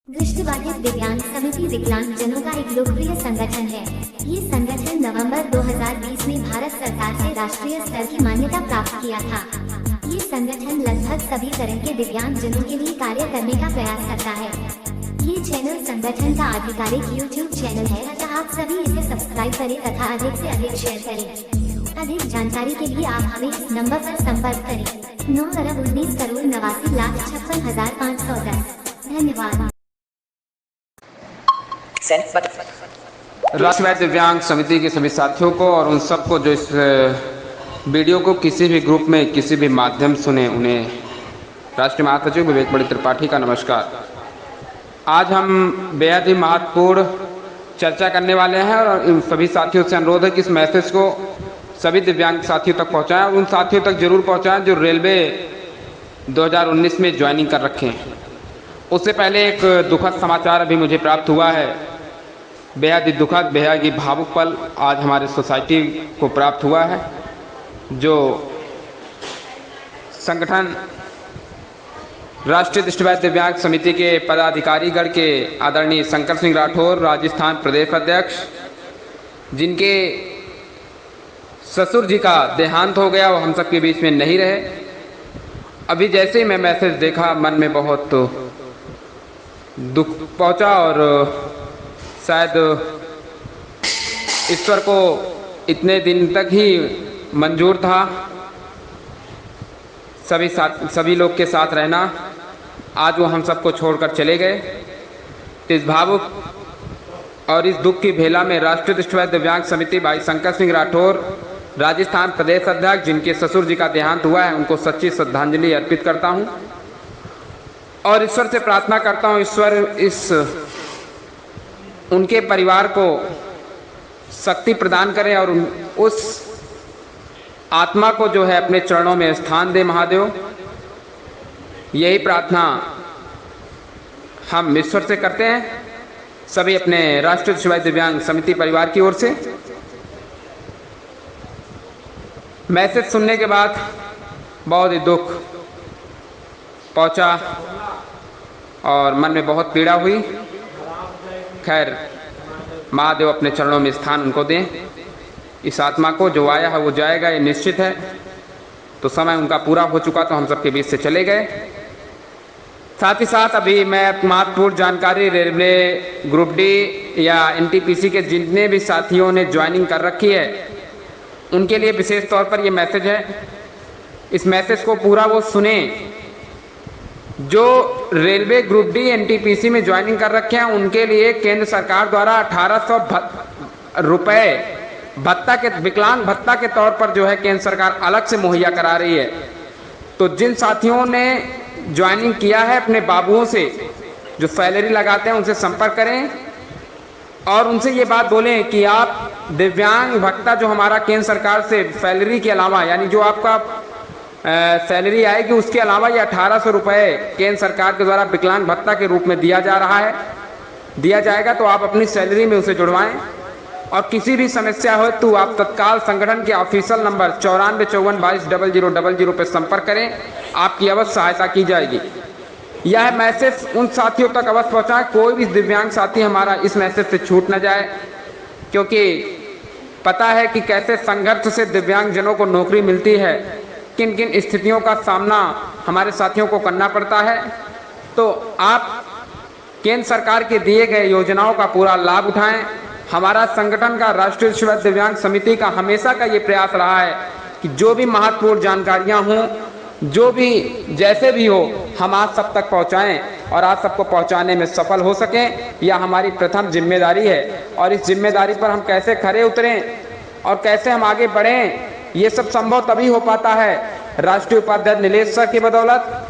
दृष्टिबाधित दिव्यांग समिति विकलांग जनों का एक लोकप्रिय संगठन है। ये संगठन नवंबर 2020 में भारत सरकार से राष्ट्रीय स्तर की मान्यता प्राप्त किया था। ये संगठन लगभग सभी तरह के दिव्यांग जनों के लिए कार्य करने का प्रयास करता है। ये चैनल संगठन का आधिकारिक YouTube चैनल है, अतः आप सभी इसे सब्सक्राइब करें तथा अधिक से अधिक शेयर करें। अधिक जानकारी के लिए आप हमें इस नंबर पर संपर्क करें 9,19,89,56,510। धन्यवाद। राष्ट्रीय दिव्यांग समिति के सभी साथियों को और उन सबको जो इस वीडियो को किसी भी ग्रुप में किसी भी माध्यम सुने, उन्हें राष्ट्रीय महासचिव विवेक बड़ी त्रिपाठी का नमस्कार। आज हम बेहद ही महत्वपूर्ण चर्चा करने वाले हैं और इन सभी साथियों से अनुरोध है कि इस मैसेज को सभी दिव्यांग साथियों तक पहुंचाएं और उन साथियों तक जरूर पहुंचाएं जो रेलवे 2019 में ज्वाइनिंग कर रखे हैं। उससे पहले एक दुखद समाचार अभी मुझे प्राप्त हुआ है। बेहद ही दुखद, बेहद ही भावुक पल आज हमारे सोसाइटी को प्राप्त हुआ है। जो संगठन राष्ट्रीय दृष्टिबाधित दिव्यांग समिति के पदाधिकारीगण के आदरणीय शंकर सिंह राठौर, राजस्थान प्रदेश अध्यक्ष, जिनके ससुर जी का देहांत हो गया, वो हम सबके बीच में नहीं रहे। अभी जैसे ही मैं मैसेज देखा, मन में बहुत दुख पहुंचा और शायद ईश्वर को इतने दिन तक ही मंजूर था सभी लोग के साथ रहना। आज वो हम सबको छोड़कर चले गए। इस भावुक और इस दुख की भेला में राष्ट्रीय दृष्टिबाधित दिव्यांग समिति भाई शंकर सिंह राठौर, राजस्थान प्रदेश अध्यक्ष, जिनके ससुर जी का देहांत हुआ है, उनको सच्ची श्रद्धांजलि अर्पित करता हूं और ईश्वर से प्रार्थना करता हूं, ईश्वर इस उनके परिवार को शक्ति प्रदान करें और उस आत्मा को जो है अपने चरणों में स्थान दे महादेव। यही प्रार्थना हम ईश्वर से करते हैं, सभी अपने राष्ट्रीय दृष्टिबाधित दिव्यांग समिति परिवार की ओर से। मैसेज सुनने के बाद बहुत ही दुख पहुंचा और मन में बहुत पीड़ा हुई। खैर, महादेव अपने चरणों में स्थान उनको दें। इस आत्मा को जो आया है वो जाएगा, ये निश्चित है। तो समय उनका पूरा हो चुका तो हम सबके बीच से चले गए। साथ ही साथ अभी मैं महत्वपूर्ण जानकारी रेलवे ग्रुप डी या एनटीपीसी के जितने भी साथियों ने ज्वाइनिंग कर रखी है, उनके लिए विशेष तौर पर ये मैसेज है। इस मैसेज को पूरा वो सुने जो रेलवे ग्रुप डी एनटीपीसी में ज्वाइनिंग कर रखे हैं। उनके लिए केंद्र सरकार द्वारा 1800 रुपये भत्ता के, विकलांग भत्ता के तौर पर जो है केंद्र सरकार अलग से मुहैया करा रही है। तो जिन साथियों ने ज्वाइनिंग किया है, अपने बाबुओं से जो सैलरी लगाते हैं उनसे संपर्क करें और उनसे ये बात बोलें कि आप दिव्यांग भत्ता जो हमारा केंद्र सरकार से सैलरी के अलावा, यानी जो आपका सैलरी आएगी उसके अलावा ये 1800 रुपये केंद्र सरकार के द्वारा विकलांग भत्ता के रूप में दिया जा रहा है, दिया जाएगा। तो आप अपनी सैलरी में उसे जुड़वाएं और किसी भी समस्या हो तो आप तत्काल संगठन के ऑफिशियल नंबर 9454220000 पर संपर्क करें, आपकी अवश्य सहायता की जाएगी। यह मैसेज उन साथियों तक अवश्य पहुंचाएं, कोई भी दिव्यांग साथी हमारा इस मैसेज से छूट न जाए, क्योंकि पता है कि कैसे संघर्ष से दिव्यांग जनों को नौकरी मिलती है, किन किन स्थितियों का सामना हमारे साथियों को करना पड़ता है। तो आप केंद्र सरकार के दिए गए योजनाओं का पूरा लाभ उठाएं। हमारा संगठन का राष्ट्रीय दृष्टिबाधित दिव्यांग समिति का हमेशा का ये प्रयास रहा है कि जो भी महत्वपूर्ण जानकारियां हों, जो भी जैसे भी हो, हम आज सब तक पहुंचाएं और आज सबको पहुंचाने में सफल हो सकें। यह हमारी प्रथम जिम्मेदारी है और इस जिम्मेदारी पर हम कैसे खरे उतरें और कैसे हम आगे बढ़ें, ये सब संभव तभी हो पाता है राष्ट्रीय उपाध्यक्ष नीलेश सर की बदौलत,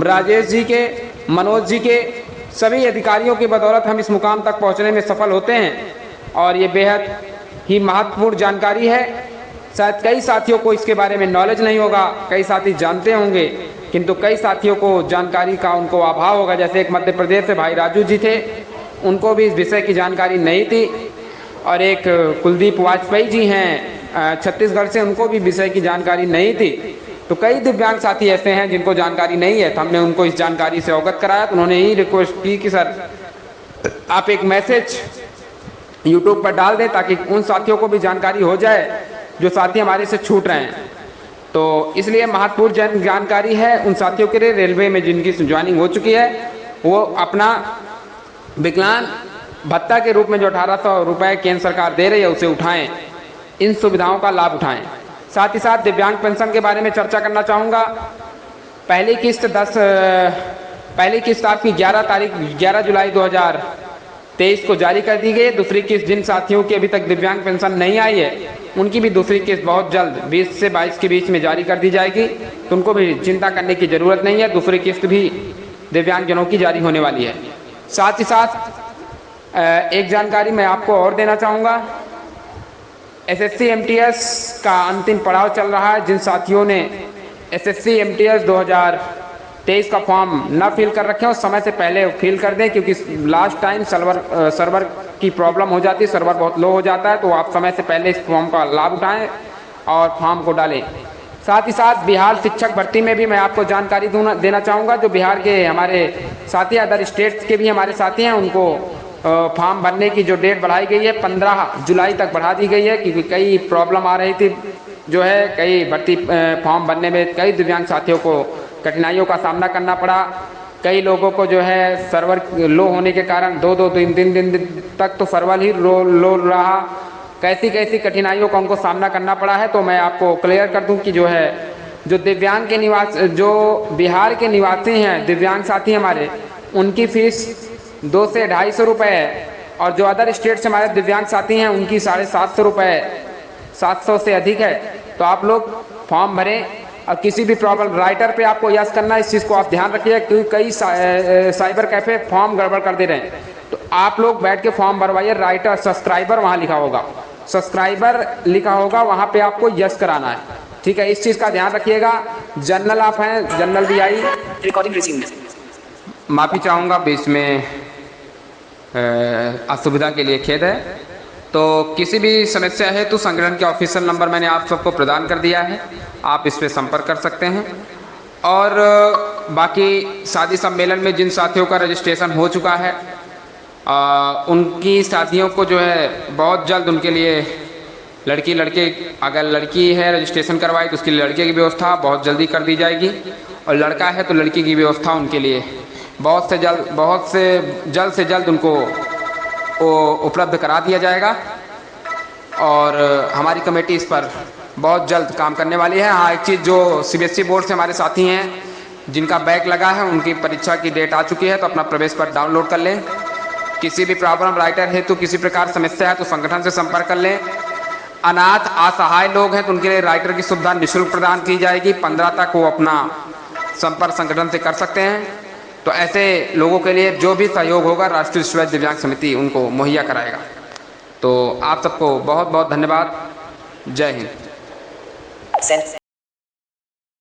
राजेश जी के, मनोज जी के, सभी अधिकारियों की बदौलत हम इस मुकाम तक पहुंचने में सफल होते हैं। और ये बेहद ही महत्वपूर्ण जानकारी है। शायद कई साथियों को इसके बारे में नॉलेज नहीं होगा, कई साथी जानते होंगे, किंतु कई साथियों को जानकारी का उनको अभाव होगा। जैसे एक मध्य प्रदेश से भाई राजू जी थे, उनको भी इस विषय की जानकारी नहीं थी, और एक कुलदीप वाजपेयी जी हैं छत्तीसगढ़ से, उनको भी विषय की जानकारी नहीं थी। तो कई दिव्यांग साथी ऐसे हैं जिनको जानकारी नहीं है, तो हमने उनको इस जानकारी से अवगत कराया। तो उन्होंने यही रिक्वेस्ट की कि सर आप एक मैसेज यूट्यूब पर डाल दें ताकि उन साथियों को भी जानकारी हो जाए जो साथी हमारे से छूट रहे हैं। तो इसलिए महत्वपूर्ण जानकारी है उन साथियों के लिए रेलवे में जिनकी ज्वाइनिंग हो चुकी है, वो अपना विकलांग भत्ता के रूप में जो 1800 रुपये केंद्र सरकार दे रही है उसे उठाएं, इन सुविधाओं का लाभ उठाएं। साथ ही साथ दिव्यांग पेंशन के बारे में चर्चा करना चाहूँगा। पहली किस्त आपकी 11 जुलाई 2023 को जारी कर दी गई। दूसरी किस्त जिन साथियों की अभी तक दिव्यांग पेंशन नहीं आई है उनकी भी दूसरी किस्त बहुत जल्द 20 से 22 के बीच में जारी कर दी जाएगी, तो उनको भी चिंता करने की ज़रूरत नहीं है। दूसरी किस्त भी दिव्यांगजनों की जारी होने वाली है। साथ ही साथ एक जानकारी मैं आपको और देना चाहूँगा। SSC MTS का अंतिम पड़ाव चल रहा है। जिन साथियों ने SSC MTS 2023 का फॉर्म न फिल कर रखे हो समय से पहले फिल कर दें, क्योंकि लास्ट टाइम सर्वर की प्रॉब्लम हो जाती है, सर्वर बहुत लो हो जाता है। तो आप समय से पहले इस फॉर्म का लाभ उठाएं और फॉर्म को डालें। साथ ही साथ बिहार शिक्षक भर्ती में भी मैं आपको जानकारी देना चाहूँगा। जो बिहार के हमारे साथी, अदर स्टेट्स के भी हमारे साथी हैं, उनको फॉर्म भरने की जो डेट बढ़ाई गई है 15 जुलाई तक बढ़ा दी गई है, क्योंकि कई प्रॉब्लम आ रही थी जो है, कई भर्ती फॉर्म भरने में कई दिव्यांग साथियों को कठिनाइयों का सामना करना पड़ा। कई लोगों को जो है सर्वर लो होने के कारण 2-2 दिन तक तो सर्वर ही लो रहा। कैसी कठिनाइयों का उनको सामना करना पड़ा है। तो मैं आपको क्लियर कर दूं कि जो है जो दिव्यांग के जो बिहार के निवासी हैं दिव्यांग साथी हमारे, उनकी फीस 200 से 250 रुपये है, और जो अदर स्टेट से हमारे दिव्यांग साथी हैं उनकी 750 रुपये, 700 से अधिक है। तो आप लोग फॉर्म भरें। और किसी भी प्रॉब्लम राइटर पे आपको यस करना है, इस चीज़ को आप ध्यान रखिए, क्योंकि कई साइबर कैफ़े फॉर्म गड़बड़ कर दे रहे हैं। तो आप लोग बैठ के फॉर्म भरवाइए। राइटर सब्सक्राइबर वहाँ लिखा होगा, सब्सक्राइबर लिखा होगा, वहाँ पे आपको यस कराना है। ठीक है, इस चीज़ का ध्यान रखिएगा। जनरल आप हैं, जनरल भी आई। Recording resume. माफ़ी चाहूँगा, बीच में असुविधा के लिए खेद है। तो किसी भी समस्या है तो संगठन के ऑफिशियल नंबर मैंने आप सबको प्रदान कर दिया है, आप इस पर संपर्क कर सकते हैं। और बाकी शादी सम्मेलन में जिन साथियों का रजिस्ट्रेशन हो चुका है उनकी साथियों को जो है बहुत जल्द उनके लिए लड़के, अगर लड़की है रजिस्ट्रेशन करवाई तो उसके लिए लड़के की व्यवस्था बहुत जल्दी कर दी जाएगी, और लड़का है तो लड़की की व्यवस्था उनके लिए बहुत से जल्द उनको उपलब्ध करा दिया जाएगा। और हमारी कमेटी इस पर बहुत जल्द काम करने वाली है। हाँ, एक चीज़, जो CBSE बोर्ड से हमारे साथी हैं जिनका बैक लगा है उनकी परीक्षा की डेट आ चुकी है, तो अपना प्रवेश पत्र डाउनलोड कर लें। किसी भी प्रॉब्लम राइटर है तो किसी प्रकार समस्या है तो संगठन से संपर्क कर लें। अनाथ असहाय लोग हैं तो उनके लिए राइटर की सुविधा निःशुल्क प्रदान की जाएगी। 15 तक वो अपना संपर्क संगठन से कर सकते हैं। तो ऐसे लोगों के लिए जो भी सहयोग होगा राष्ट्रीय स्वयं दिव्यांग समिति उनको मुहैया कराएगा। तो आप सबको बहुत बहुत धन्यवाद। जय हिंद।